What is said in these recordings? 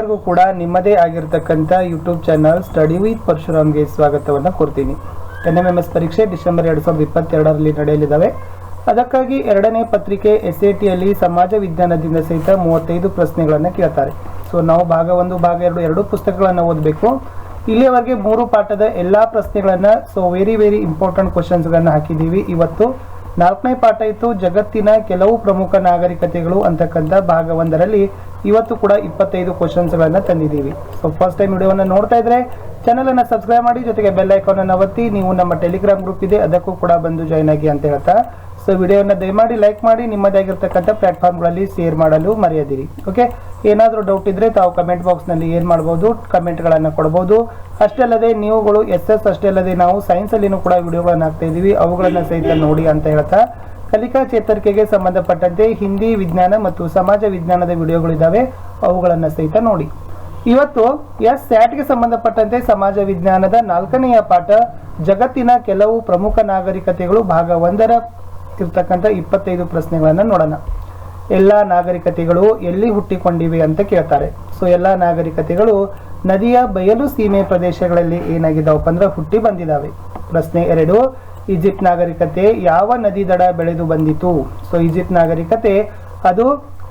ಎಲ್ಲರಿಗೂ ಕೂಡ ನಿಮ್ಮದೇ ಆಗಿರತಕ್ಕಂತ ಯೂಟ್ಯೂಬ್ ಚಾನಲ್ ಸ್ಟಡಿ ವಿತ್ ಪರಶುರಾಮ್ಗೆ ಸ್ವಾಗತವನ್ನು ಕೋರ್ತೀನಿ. NMMS ಪರೀಕ್ಷೆ ಡಿಸೆಂಬರ್ 2022ರಲ್ಲಿ ನಡೆಯಲಿದ್ದಾವೆ. ಅದಕ್ಕಾಗಿ ಎರಡನೇ ಪತ್ರಿಕೆ SAT ಯಲ್ಲಿ ಸಮಾಜ ವಿಜ್ಞಾನದಿಂದ ಸಹಿತ 35 ಪ್ರಶ್ನೆಗಳನ್ನು ಕೇಳ್ತಾರೆ. ಸೊ ನಾವು ಭಾಗ 1 ಭಾಗ 2 ಎರಡು ಪುಸ್ತಕಗಳನ್ನು ಓದಬೇಕು. ಇಲ್ಲಿಯವರೆಗೆ 3 ಪಾಠದ ಎಲ್ಲಾ ಪ್ರಶ್ನೆಗಳನ್ನು ವೆರಿ ಇಂಪಾರ್ಟೆಂಟ್ ಕ್ವೆಶ್ಚನ್ಸ್ಗಳನ್ನು ಹಾಕಿದ್ದೀವಿ. ಇವತ್ತು 4ನೇ ಪಾಠ ಇತ್ತು, ಜಗತ್ತಿನ ಕೆಲವು ಪ್ರಮುಖ ನಾಗರಿಕತೆಗಳು ಅಂತಕ್ಕಂಥ ಭಾಗ 1ರಲ್ಲಿ ಇವತ್ತು ಕೂಡ 25 ಕ್ವೆಶ್ಚನ್ಸ್ಗಳನ್ನು ತಂದಿದ್ದೀವಿ. ಸೊ ಫಸ್ಟ್ ಟೈಮ್ ವಿಡಿಯೋವನ್ನು ನೋಡ್ತಾ ಇದ್ರೆ ಚಾನಲ್ ಅನ್ನು ಸಬ್ಸ್ಕ್ರೈಬ್ ಮಾಡಿ, ಜೊತೆಗೆ ಬೆಲ್ ಐಕಾನ್ ಅನ್ನು ಒತ್ತಿ. ನೀವು ನಮ್ಮ ಟೆಲಿಗ್ರಾಮ್ ಗ್ರೂಪ್ ಇದೆ, ಅದಕ್ಕೂ ಕೂಡ ಬಂದು ಜಾಯ್ನ್ ಆಗಿ ಅಂತ ಹೇಳ್ತಾ, ಸೊ ವಿಡಿಯೋನ ದಯಮಾಡಿ ಲೈಕ್ ಮಾಡಿ, ನಿಮ್ಮದಾಗಿರ್ತಕ್ಕಂಥ ಪ್ಲಾಟ್ಫಾರ್ಮ್ಗಳಲ್ಲಿ ಶೇರ್ ಮಾಡಲು ಮರೆಯದಿರಿ. ಓಕೆ, ಏನಾದರೂ ಡೌಟ್ ಇದ್ರೆ ತಾವು ಕಮೆಂಟ್ ಬಾಕ್ಸ್ನಲ್ಲಿ ಏನು ಮಾಡ್ಬೋದು, ಕಮೆಂಟ್ಗಳನ್ನು ಕೊಡ್ಬೋದು. ಅಷ್ಟೇ ಅಲ್ಲದೆ ನೀವುಗಳು SS ಅಷ್ಟೇ ಅಲ್ಲದೆ ನಾವು ಸೈನ್ಸಲ್ಲಿನೂ ಕೂಡ ವಿಡಿಯೋಗಳನ್ನು ಹಾಕ್ತಾ ಇದ್ದೀವಿ, ಅವುಗಳನ್ನು ಸಹಿತ ನೋಡಿ ಅಂತ ಹೇಳ್ತಾ, ಕಲಿಕಾ ಚೇತರಿಕೆಗೆ ಸಂಬಂಧಪಟ್ಟಂತೆ ಹಿಂದಿ, ವಿಜ್ಞಾನ ಮತ್ತು ಸಮಾಜ ವಿಜ್ಞಾನದ ವಿಡಿಯೋಗಳಿದ್ದಾವೆ, ಅವುಗಳನ್ನು ಸಹಿತ ನೋಡಿ. ಇವತ್ತು SATಗೆ ಸಂಬಂಧಪಟ್ಟಂತೆ ಸಮಾಜ ವಿಜ್ಞಾನದ 4ನೆಯ ಪಾಠ ಜಗತ್ತಿನ ಕೆಲವು ಪ್ರಮುಖ ನಾಗರಿಕತೆಗಳು ಭಾಗ 1ರ ಇರ್ತಕ್ಕಂಥ 25 ಪ್ರಶ್ನೆಗಳನ್ನು ನೋಡೋಣ. ಎಲ್ಲ ನಾಗರಿಕತೆಗಳು ಎಲ್ಲಿ ಹುಟ್ಟಿಕೊಂಡಿವೆ ಅಂತ ಕೇಳ್ತಾರೆ. ಸೊ ಎಲ್ಲ ನಾಗರಿಕತೆಗಳು ನದಿಯ ಬಯಲು ಸೀಮೆ ಪ್ರದೇಶಗಳಲ್ಲಿ ಏನಾಗಿದ್ದಾವಪ್ಪ ಅಂದ್ರೆ ಹುಟ್ಟಿ ಬಂದಿದ್ದಾವೆ. ಪ್ರಶ್ನೆ 2, ಈಜಿಪ್ಟ್ ನಾಗರಿಕತೆ ಯಾವ ನದಿ ದಡ ಬೆಳೆದು ಬಂದಿತು? ಸೊ ಈಜಿಪ್ಟ್ ನಾಗರಿಕತೆ ಅದು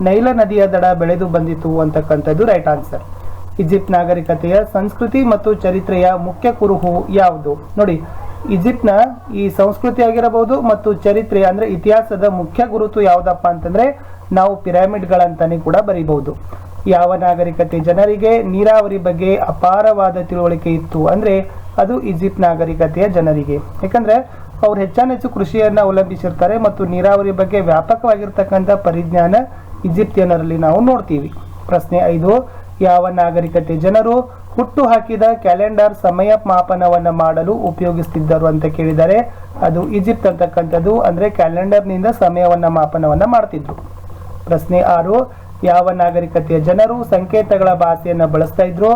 ನೈಲ ನದಿಯ ದಡ ಬೆಳೆದು ಬಂದಿತು ಅಂತಕ್ಕಂಥದ್ದು ರೈಟ್ ಆನ್ಸರ್. ಈಜಿಪ್ಟ್ ನಾಗರಿಕತೆಯ ಸಂಸ್ಕೃತಿ ಮತ್ತು ಚರಿತ್ರೆಯ ಮುಖ್ಯ ಕುರುಹು ಯಾವುದು? ನೋಡಿ, ಈಜಿಪ್ಟ್ನ ಈ ಸಂಸ್ಕೃತಿ ಆಗಿರಬಹುದು ಮತ್ತು ಚರಿತ್ರೆ ಅಂದ್ರೆ ಇತಿಹಾಸದ ಮುಖ್ಯ ಗುರುತು ಯಾವುದಪ್ಪ ಅಂತಂದ್ರೆ ನಾವು ಪಿರಮಿಡ್ಗಳಂತಾನೆ ಕೂಡ ಬರೀಬಹುದು. ಯಾವ ನಾಗರಿಕತೆ ಜನರಿಗೆ ನೀರಾವರಿ ಬಗ್ಗೆ ಅಪಾರವಾದ ತಿಳುವಳಿಕೆ ಇತ್ತು ಅಂದ್ರೆ ಅದು ಈಜಿಪ್ಟ್ ನಾಗರಿಕತೆಯ ಜನರಿಗೆ. ಯಾಕಂದ್ರೆ ಅವ್ರು ಹೆಚ್ಚಾನೆಚ್ಚು ಕೃಷಿಯನ್ನ ಅವಲಂಬಿಸಿರ್ತಾರೆ ಮತ್ತು ನೀರಾವರಿ ಬಗ್ಗೆ ವ್ಯಾಪಕವಾಗಿರ್ತಕ್ಕಂಥ ಪರಿಜ್ಞಾನ ಈಜಿಪ್ತಿಯನರಲ್ಲಿ ನಾವು ನೋಡ್ತೀವಿ. ಪ್ರಶ್ನೆ 5, ಯಾವ ನಾಗರಿಕತೆ ಜನರು ಹುಟ್ಟು ಹಾಕಿದ ಕ್ಯಾಲೆಂಡರ್ ಸಮಯ ಮಾಪನವನ್ನು ಮಾಡಲು ಉಪಯೋಗಿಸುತ್ತಿದ್ದರು ಅಂತ ಕೇಳಿದರೆ ಅದು ಈಜಿಪ್ಟ್ ಅಂತಕ್ಕಂಥದ್ದು. ಅಂದ್ರೆ ಕ್ಯಾಲೆಂಡರ್ನಿಂದ ಸಮಯವನ್ನ ಮಾಪನವನ್ನ ಮಾಡ್ತಿದ್ರು. ಪ್ರಶ್ನೆ 6, ಯಾವ ನಾಗರಿಕತೆಯ ಜನರು ಸಂಕೇತಗಳ ಭಾಷೆಯನ್ನ ಬಳಸ್ತಾ ಇದ್ರು?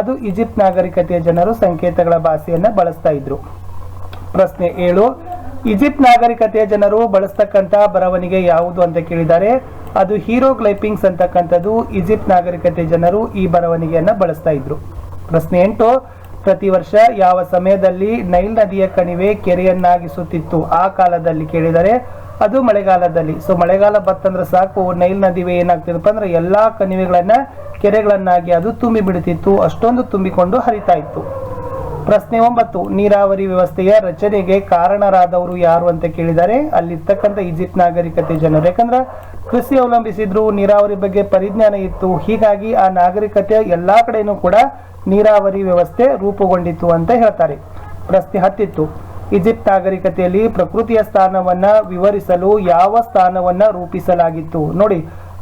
ಅದು ಈಜಿಪ್ಟ್ ನಾಗರಿಕತೆಯ ಜನರು ಸಂಕೇತಗಳ ಭಾಷೆಯನ್ನ ಬಳಸ್ತಾ ಇದ್ರು. ಪ್ರಶ್ನೆ 7, ಈಜಿಪ್ಟ್ ನಾಗರಿಕತೆಯ ಜನರು ಬಳಸ್ತಕ್ಕಂಥ ಬರವಣಿಗೆ ಯಾವುದು ಅಂತ ಕೇಳಿದ್ದಾರೆ? ಅದು ಹೀರೋಗ್ಲೈಪಿಂಗ್ಸ್ ಅಂತಕ್ಕಂಥದ್ದು. ಈಜಿಪ್ಟ್ ನಾಗರಿಕತೆ ಜನರು ಈ ಬರವಣಿಗೆಯನ್ನ ಬಳಸ್ತಾ ಇದ್ರು. ಪ್ರಶ್ನೆ 8, ಪ್ರತಿ ವರ್ಷ ಯಾವ ಸಮಯದಲ್ಲಿ ನೈಲ್ ನದಿಯ ಕಣಿವೆ ಕೆರೆಯನ್ನಾಗಿಸುತ್ತಿತ್ತು ಆ ಕಾಲದಲ್ಲಿ ಕೇಳಿದರೆ ಅದು ಮಳೆಗಾಲದಲ್ಲಿ. ಸೊ ಮಳೆಗಾಲ ಬತ್ತಂದ್ರೆ ಸಾಕು, ನೈಲ್ ನದಿವೆ ಏನಾಗ್ತಿದಪ್ಪ ಅಂದ್ರೆ ಎಲ್ಲಾ ಕಣಿವೆಗಳನ್ನ ಕೆರೆಗಳನ್ನಾಗಿ ಅದು ತುಂಬಿ ಬಿಡುತ್ತಿತ್ತು, ಅಷ್ಟೊಂದು ತುಂಬಿಕೊಂಡು ಹರಿತಾ ಇತ್ತು. ಪ್ರಶ್ನೆ 9, ನೀರಾವರಿ ವ್ಯವಸ್ಥೆಯ ರಚನೆಗೆ ಕಾರಣರಾದವರು ಯಾರು ಅಂತ ಕೇಳಿದ್ದಾರೆ? ಅಲ್ಲಿರ್ತಕ್ಕಂಥ ಈಜಿಪ್ಟ್ ನಾಗರಿಕತೆ ಜನರು. ಯಾಕಂದ್ರೆ ಕೃಷಿ ಅವಲಂಬಿಸಿದ್ರು, ನೀರಾವರಿ ಬಗ್ಗೆ ಪರಿಜ್ಞಾನ ಇತ್ತು, ಹೀಗಾಗಿ ಆ ನಾಗರಿಕತೆಯ ಎಲ್ಲಾ ಕಡೆನೂ ಕೂಡ ನೀರಾವರಿ ವ್ಯವಸ್ಥೆ ರೂಪುಗೊಂಡಿತ್ತು ಅಂತ ಹೇಳ್ತಾರೆ. ಪ್ರಶ್ನೆ 10, ಈಜಿಪ್ಟ್ ನಾಗರಿಕತೆಯಲ್ಲಿ ಪ್ರಕೃತಿಯ ಸ್ಥಾನವನ್ನ ವಿವರಿಸಲು ಯಾವ ಸ್ಥಾನವನ್ನ ರೂಪಿಸಲಾಗಿತ್ತು? ನೋಡಿ,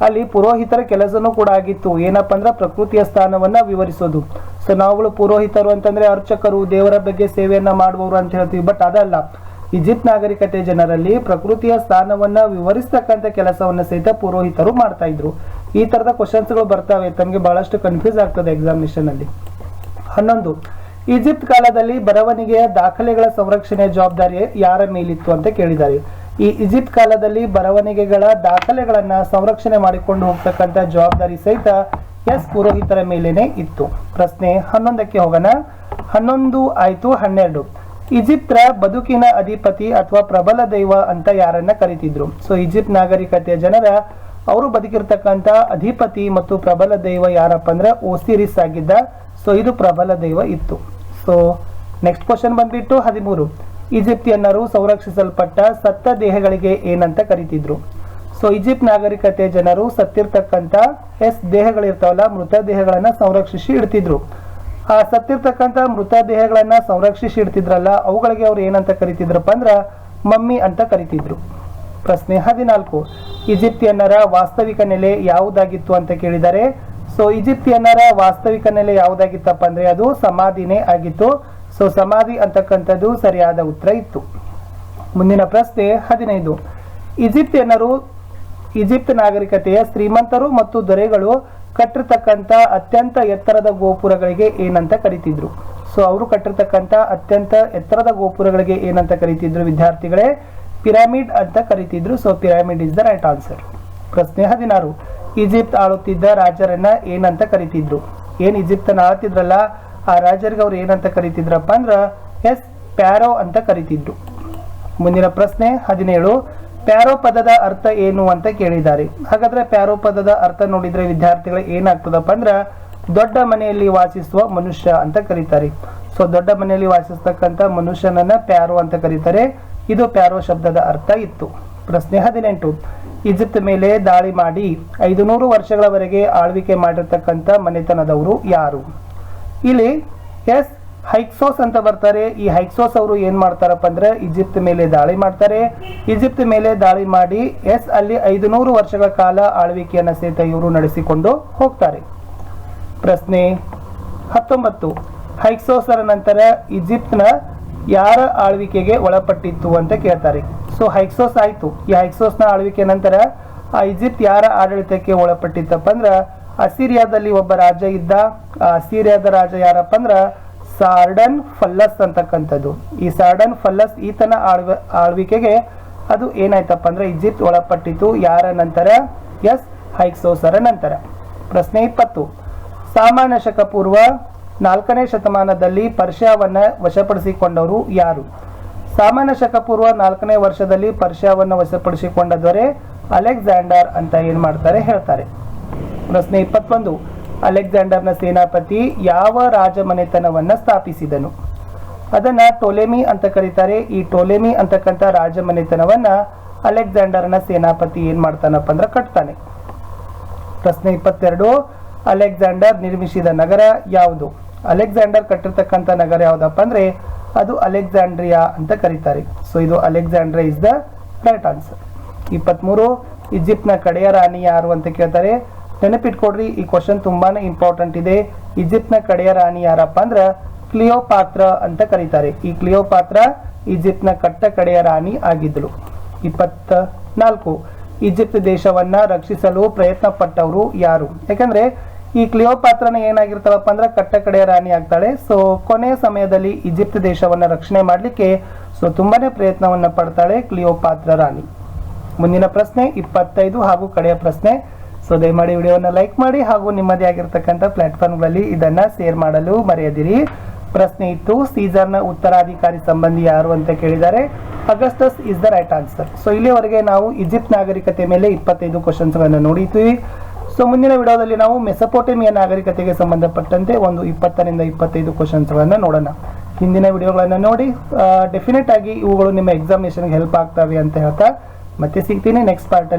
ಅಲ್ಲಿ ಪುರೋಹಿತರ ಕೆಲಸನೂ ಕೂಡ ಆಗಿತ್ತು. ಏನಪ್ಪಾ ಅಂದ್ರೆ ಪ್ರಕೃತಿಯ ಸ್ಥಾನವನ್ನ ವಿವರಿಸೋದು. ಸೊ ನಾವುಗಳು ಪುರೋಹಿತರು ಅಂತಂದ್ರೆ ಅರ್ಚಕರು, ದೇವರ ಬಗ್ಗೆ ಸೇವೆಯನ್ನ ಮಾಡುವವರು ಅಂತ ಹೇಳ್ತೀವಿ, ಬಟ್ ಅದಲ್ಲ. ಈಜಿಪ್ಟ್ ನಾಗರಿಕತೆ ಜನರಲ್ಲಿ ಪ್ರಕೃತಿಯ ಸ್ಥಾನವನ್ನ ವಿವರಿಸ್ತಕ್ಕಂಥ ಕೆಲಸವನ್ನ ಸಹಿತ ಪುರೋಹಿತರು ಮಾಡ್ತಾ ಇದ್ರು. ಈ ತರದ ಕ್ವಶನ್ಸ್ಗಳು ಬರ್ತವೆ, ತಮಗೆ ಬಹಳಷ್ಟು ಕನ್ಫ್ಯೂಸ್ ಆಗ್ತದೆ ಎಕ್ಸಾಮಿನೇಷನ್ ಅಲ್ಲಿ. 11, ಈಜಿಪ್ಟ್ ಕಾಲದಲ್ಲಿ ಬರವಣಿಗೆಯ ದಾಖಲೆಗಳ ಸಂರಕ್ಷಣೆಯ ಜವಾಬ್ದಾರಿ ಯಾರ ಮೇಲಿತ್ತು ಅಂತ ಕೇಳಿದ್ದಾರೆ? ಈ ಈಜಿಪ್ಟ್ ಕಾಲದಲ್ಲಿ ಬರವಣಿಗೆಗಳ ದಾಖಲೆಗಳನ್ನ ಸಂರಕ್ಷಣೆ ಮಾಡಿಕೊಂಡು ಹೋಗ್ತಕ್ಕಂಥ ಜವಾಬ್ದಾರಿ ಸಹಿತ ಪುರೋಹಿತರ ಮೇಲೇನೆ ಇತ್ತು. ಪ್ರಶ್ನೆ 11ಕ್ಕೆ ಹೋಗೋಣ. 11 ಆಯ್ತು. 12, ಈಜಿಪ್ತರ ಬದುಕಿನ ಅಧಿಪತಿ ಅಥವಾ ಪ್ರಬಲ ದೈವ ಅಂತ ಯಾರನ್ನ ಕರೀತಿದ್ರು? ಸೊ ಈಜಿಪ್ಟ್ ನಾಗರಿಕತೆಯ ಜನರ ಅವರು ಬದುಕಿರ್ತಕ್ಕಂಥ ಅಧಿಪತಿ ಮತ್ತು ಪ್ರಬಲ ದೈವ ಯಾರಪ್ಪ ಅಂದ್ರೆ ಓಸಿರಿಸ್ ಆಗಿದ್ದ. ಸೊ ಇದು ಪ್ರಬಲ ದೈವ ಇತ್ತು. ಸೊ ನೆಕ್ಸ್ಟ್ ಕ್ವಶನ್ ಬಂದ್ಬಿಟ್ಟು 13, ಈಜಿಪ್ತಿಯನ್ನರು ಸಂರಕ್ಷಿಸಲ್ಪಟ್ಟ ಸತ್ತ ದೇಹಗಳಿಗೆ ಏನಂತ ಕರೀತಿದ್ರು? ಸೊ ಈಜಿಪ್ಟ್ ನಾಗರಿಕತೆಯ ಜನರು ಸತ್ತಿರ್ತಕ್ಕಂಥ ದೇಹಗಳಿರ್ತಾವಲ್ಲ, ಮೃತ ದೇಹಗಳನ್ನ ಸಂರಕ್ಷಿಸಿ ಇಡ್ತಿದ್ರು. ಆ ಸತ್ತಿರ್ತಕ್ಕಂಥ ಮೃತ ದೇಹಗಳನ್ನ ಸಂರಕ್ಷಿಸಿ ಇಡ್ತಿದ್ರಲ್ಲ, ಅವುಗಳಿಗೆ ಅವ್ರು ಏನಂತ ಕರಿತಿದ್ರಪ್ಪ ಅಂದ್ರ ಮಮ್ಮಿ ಅಂತ ಕರಿತಿದ್ರು. ಪ್ರಶ್ನೆ 14, ಈಜಿಪ್ತಿಯನ್ನರ ವಾಸ್ತವಿಕ ನೆಲೆ ಯಾವುದಾಗಿತ್ತು ಅಂತ ಕೇಳಿದ್ದಾರೆ? ಸೊ ಈಜಿಪ್ತಿಯನ್ನರ ವಾಸ್ತವಿಕ ನೆಲೆ ಯಾವುದಾಗಿತ್ತಪ್ಪ ಅಂದ್ರೆ ಅದು ಸಮಾಧಿನೇ ಆಗಿತ್ತು. ಸೊ ಸಮಾಧಿ ಅಂತಕ್ಕಂಥದ್ದು ಸರಿಯಾದ ಉತ್ತರ ಇತ್ತು. ಮುಂದಿನ ಪ್ರಶ್ನೆ 15, ಈಜಿಪ್ತಿಯನ್ನರು ಈಜಿಪ್ಟ್ ನಾಗರಿಕತೆಯ ಶ್ರೀಮಂತರು ಮತ್ತು ದೊರೆಗಳು ಕಟ್ಟಿರ್ತಕ್ಕಂಥ ಅತ್ಯಂತ ಎತ್ತರದ ಗೋಪುರಗಳಿಗೆ ಏನಂತ ಕರಿತಿದ್ರು? ಸೊ ಅವರು ಕಟ್ಟಿರ್ತಕ್ಕಂಥ ಅತ್ಯಂತ ಎತ್ತರದ ಗೋಪುರಗಳಿಗೆ ಏನಂತ ಕರಿತಿದ್ರು ವಿದ್ಯಾರ್ಥಿಗಳೇ? ಪಿರಮಿಡ್ ಅಂತ ಕರಿತಿದ್ರು. So pyramid is the right answer. ಪ್ರಶ್ನೆ 16, ಈಜಿಪ್ಟ್ ಆಳುತ್ತಿದ್ದ ರಾಜರನ್ನ ಏನಂತ ಕರಿತಿದ್ರು? ಏನ್ ಈಜಿಪ್ತನ್ನ ಆಳ್ತಿದ್ರಲ್ಲ ಆ ರಾಜರಿಗೆ ಅವ್ರು ಏನಂತ ಕರಿತಿದ್ರಪ್ಪ ಅಂದ್ರ ಎಸ್ ಪ್ಯಾರೋ ಅಂತ ಕರಿತಿದ್ರು. ಮುಂದಿನ ಪ್ರಶ್ನೆ 17. ಪ್ಯಾರೋ ಪದದ ಅರ್ಥ ಏನು ಅಂತ ಕೇಳಿದ್ದಾರೆ. ಹಾಗಾದ್ರೆ ಪ್ಯಾರೋ ಪದದ ಅರ್ಥ ನೋಡಿದ್ರೆ ವಿದ್ಯಾರ್ಥಿಗಳಿಗೆ ಏನಾಗ್ತದಪ್ಪ ಅಂದ್ರ ದೊಡ್ಡ ಮನೆಯಲ್ಲಿ ವಾಸಿಸುವ ಮನುಷ್ಯ ಅಂತ ಕರೀತಾರೆ. ಸೊ ದೊಡ್ಡ ಮನೆಯಲ್ಲಿ ವಾಸಿಸ್ತಕ್ಕಂಥ ಮನುಷ್ಯನನ್ನ ಪ್ಯಾರೋ ಅಂತ ಕರೀತಾರೆ. ಇದು ಪ್ಯಾರೋ ಶಬ್ದದ ಅರ್ಥ ಇತ್ತು. ಪ್ರಶ್ನೆ 18. ಈಜಿಪ್ಟ್ ಮೇಲೆ ದಾಳಿ ಮಾಡಿ 500 ವರ್ಷಗಳವರೆಗೆ ಆಳ್ವಿಕೆ ಮಾಡಿರ್ತಕ್ಕಂಥ ಮನೆತನದವರು ಯಾರು? ಇಲ್ಲಿ ಎಸ್ ಹೈಕ್ಸೋಸ್ ಅಂತ ಬರ್ತಾರೆ. ಈ ಹೈಕ್ಸೋಸ್ ಅವರು ಏನ್ ಮಾಡ್ತಾರಪ್ಪ ಅಂದ್ರೆ ಈಜಿಪ್ಟ್ ಮೇಲೆ ದಾಳಿ ಮಾಡ್ತಾರೆ. ಈಜಿಪ್ಟ್ ಮೇಲೆ ದಾಳಿ ಮಾಡಿ ಎಸ್ ಅಲ್ಲಿ 500 ವರ್ಷಗಳ ಕಾಲ ಆಳ್ವಿಕೆಯನ್ನ ಸಹಿತ ಇವರು ನಡೆಸಿಕೊಂಡು ಹೋಗ್ತಾರೆ. ಪ್ರಶ್ನೆ 19. ಹೈಕ್ಸೋಸರ ನಂತರ ಈಜಿಪ್ಟ್ನ ಯಾರ ಆಳ್ವಿಕೆಗೆ ಒಳಪಟ್ಟಿತ್ತು ಅಂತ ಕೇಳ್ತಾರೆ. ಸೊ ಹೈಕ್ಸೋಸ್ ಆಯ್ತು. ಈ ಹೈಕ್ಸೋಸ್ನ ಆಳ್ವಿಕೆ ನಂತರ ಆ ಈಜಿಪ್ಟ್ ಯಾರ ಆಡಳಿತಕ್ಕೆ ಒಳಪಟ್ಟಿತ್ತಪ್ಪ ಅಂದ್ರ ಅಸಿರಿಯಾದಲ್ಲಿ ಒಬ್ಬ ರಾಜ ಇದ್ದ. ಆ ಅಸಿರಿಯಾದ ರಾಜ ಯಾರಪ್ಪ ಅಂದ್ರ ಸಾರ್ಡನ್ ಫಲ್ಲಸ್ ಅಂತಕ್ಕಂಥದ್ದು. ಈ ಸಾರ್ಡನ್ ಫಲ್ಲಸ್ ಈತನ ಆಳ್ವಿಕೆಗೆ ಅದು ಏನಾಯ್ತಪ್ಪ ಅಂದ್ರೆ ಈಜಿಪ್ಟ್ ಒಳಪಟ್ಟಿತ್ತು. ಯಾರ ನಂತರ? ಎಸ್ ಹೈಕ್ಸೋಸರ ನಂತರ. ಪ್ರಶ್ನೆ 20. ಸಾಮಾನ್ಯ ಶಕ ಪೂರ್ವ 4ನೇ ಶತಮಾನದಲ್ಲಿ ಪರ್ಷಿಯಾವನ್ನ ವಶಪಡಿಸಿಕೊಂಡವರು ಯಾರು? ಸಾಮಾನ್ಯ ಶಕ ಪೂರ್ವ 4ನೇ ವರ್ಷದಲ್ಲಿ ಪರ್ಷಿಯಾವನ್ನ ವಶಪಡಿಸಿಕೊಂಡ ದೊರೆ ಅಲೆಕ್ಸಾಂಡರ್ ಅಂತ ಏನ್ ಮಾಡ್ತಾರೆ ಹೇಳ್ತಾರೆ. ಪ್ರಶ್ನೆ 21. ಅಲೆಕ್ಸಾಂಡರ್ನ ಸೇನಾಪತಿ ಯಾವ ರಾಜಮನೆತನವನ್ನ ಸ್ಥಾಪಿಸಿದನು? ಅದನ್ನ ಟೋಲೆಮಿ ಅಂತ ಕರೀತಾರೆ. ಈ ಟೋಲೆಮಿ ಅಂತಕ್ಕಂಥ ರಾಜಮನೆತನವನ್ನ ಅಲೆಕ್ಸಾಂಡರ್ನ ಸೇನಾಪತಿ ಏನ್ ಮಾಡ್ತಾನಪ್ಪ ಅಂದ್ರೆ ಕಟ್ತಾನೆ. ಪ್ರಶ್ನೆ 22. ಅಲೆಕ್ಸಾಂಡರ್ ನಿರ್ಮಿಸಿದ ನಗರ ಯಾವುದು? ಅಲೆಕ್ಸಾಂಡರ್ ಕಟ್ಟಿರ್ತಕ್ಕಂಥ ನಗರ ಯಾವ್ದಪ್ಪ ಅಂದ್ರೆ ಅದು ಅಲೆಕ್ಸಾಂಡ್ರಿಯಾ ಅಂತ ಕರೀತಾರೆ. ಸೊ ಇದು Alexandria is the right answer. 23. ಈಜಿಪ್ಟ್ನ ಕಡೆಯ ರಾಣಿ ಯಾರು ಅಂತ ಕೇಳ್ತಾರೆ. ನೆನಪಿಟ್ಕೊಡ್ರಿ, ಈ ಕ್ವಶನ್ ತುಂಬಾನೇ ಇಂಪಾರ್ಟೆಂಟ್ ಇದೆ. ಈಜಿಪ್ಟ್ನ ಕಡೆಯ ರಾಣಿ ಯಾರಪ್ಪ ಅಂದ್ರ ಕ್ಲಿಯೋಪಾತ್ರ ಅಂತ ಕರೀತಾರೆ. ಈ ಕ್ಲಿಯೋಪಾತ್ರ ಈಜಿಪ್ಟ್ನ ಕಡೆಯ ರಾಣಿ ಆಗಿದ್ಳು. 24. ಈಜಿಪ್ಟ್ ದೇಶವನ್ನ ರಕ್ಷಿಸಲು ಪ್ರಯತ್ನ ಪಟ್ಟವರು ಯಾರು? ಯಾಕಂದ್ರೆ ಈ ಕ್ಲಿಯೋಪಾತ್ರನ ಏನಾಗಿರ್ತಾಳಪ್ಪ ಅಂದ್ರೆ ಕಡೆಯ ರಾಣಿ ಆಗ್ತಾಳೆ. ಸೊ ಕೊನೆಯ ಸಮಯದಲ್ಲಿ ಈಜಿಪ್ಟ್ ದೇಶವನ್ನ ರಕ್ಷಣೆ ಮಾಡ್ಲಿಕ್ಕೆ ತುಂಬಾನೇ ಪ್ರಯತ್ನವನ್ನ ಪಡ್ತಾಳೆ ಕ್ಲಿಯೋಪಾತ್ರ ರಾಣಿ. ಮುಂದಿನ ಪ್ರಶ್ನೆ 25 ಹಾಗೂ ಕಡೆಯ ಪ್ರಶ್ನೆ. ಸೊ ದಯಮಾಡಿ ವಿಡಿಯೋನ ಲೈಕ್ ಮಾಡಿ ಹಾಗೂ ನಿಮ್ಮದೇ ಆಗಿರ್ತಕ್ಕಂಥ ಪ್ಲಾಟ್ಫಾರ್ಮ್ಗಳಲ್ಲಿ ಇದನ್ನ ಶೇರ್ ಮಾಡಲು ಮರೆಯದಿರಿ. ಪ್ರಶ್ನೆ ಇತ್ತು, ಸೀಸರ್ನ ಉತ್ತರಾಧಿಕಾರಿ ಸಂಬಂಧಿ ಯಾರು ಅಂತ ಕೇಳಿದ್ದಾರೆ. Augustus is the right answer. So ಇಲ್ಲಿವರೆಗೆ ನಾವು ಈಜಿಪ್ಟ್ ನಾಗರಿಕತೆ ಮೇಲೆ 25 ಕ್ವಶನ್ಸ್ ಗಳನ್ನ ನೋಡಿದ್ವಿ. ಸೊ ಮುಂದಿನ ವಿಡಿಯೋದಲ್ಲಿ ನಾವು ಮೆಸೊಪೊಟೇಮಿಯಾ ನಾಗರಿಕತೆಗೆ ಸಂಬಂಧಪಟ್ಟಂತೆ ಒಂದು 20ರಿಂದ 25 ಕ್ವಶನ್ಸ್ ಗಳನ್ನ ನೋಡೋಣ. ಹಿಂದಿನ ವಿಡಿಯೋಗಳನ್ನ ನೋಡಿ ಡೆಫಿನೆಟ್ ಆಗಿ ಇವುಗಳು ನಿಮ್ಮ ಎಕ್ಸಾಮಿನೇಷನ್ಗೆ ಹೆಲ್ಪ್ ಆಗ್ತವೆ ಅಂತ ಹೇಳ್ತಾ ಮತ್ತೆ ಸಿಗ್ತೀನಿ ನೆಕ್ಸ್ಟ್ ಪಾರ್ಟ್.